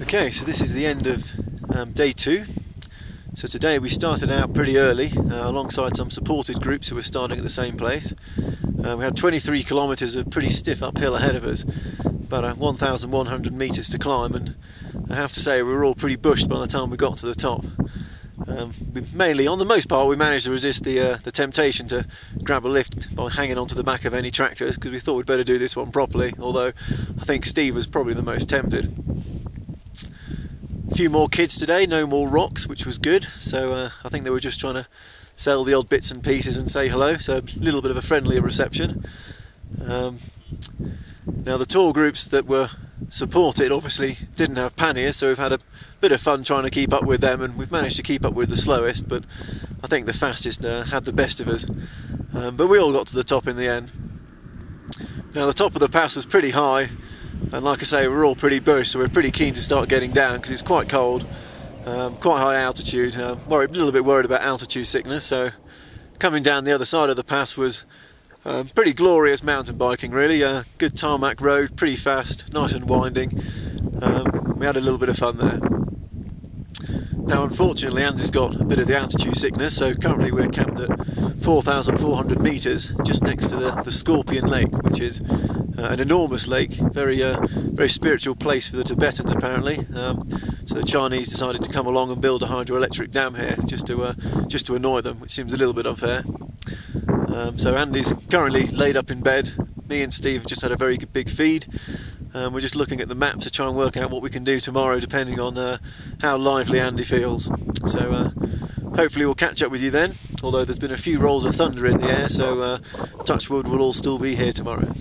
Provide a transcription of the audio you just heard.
Okay, so this is the end of day 2. So today we started out pretty early alongside some supported groups who were starting at the same place. We had 23 kilometres of pretty stiff uphill ahead of us, about 1,100 metres to climb, and I have to say we were all pretty bushed by the time we got to the top. Mainly, on the most part, we managed to resist the temptation to grab a lift by hanging onto the back of any tractors, because we thought we'd better do this one properly, although I think Steve was probably the most tempted. A few more kids today, no more rocks, which was good, so I think they were just trying to sell the odd bits and pieces and say hello, so a little bit of a friendlier reception. Now the tour groups that were supported obviously didn't have panniers, so we've had a bit of fun trying to keep up with them, and we've managed to keep up with the slowest, but I think the fastest had the best of us. But we all got to the top in the end. Now the top of the pass was pretty high, and like I say, we're all pretty bushed, so we're pretty keen to start getting down because it's quite cold, quite high altitude. A little bit worried about altitude sickness, so coming down the other side of the pass was pretty glorious mountain biking, really. Good tarmac road, pretty fast, nice and winding. We had a little bit of fun there. Now unfortunately Andy's got a bit of the altitude sickness, so currently we're camped at 4,400 metres just next to the Scorpion Lake, which is an enormous lake, very spiritual place for the Tibetans apparently. So the Chinese decided to come along and build a hydroelectric dam here just to annoy them, which seems a little bit unfair. So Andy's currently laid up in bed. Me and Steve have just had a very big feed. We're just looking at the map to try and work out what we can do tomorrow, depending on how lively Andy feels. So hopefully we'll catch up with you then, although there's been a few rolls of thunder in the air, so touch wood, we'll all still be here tomorrow.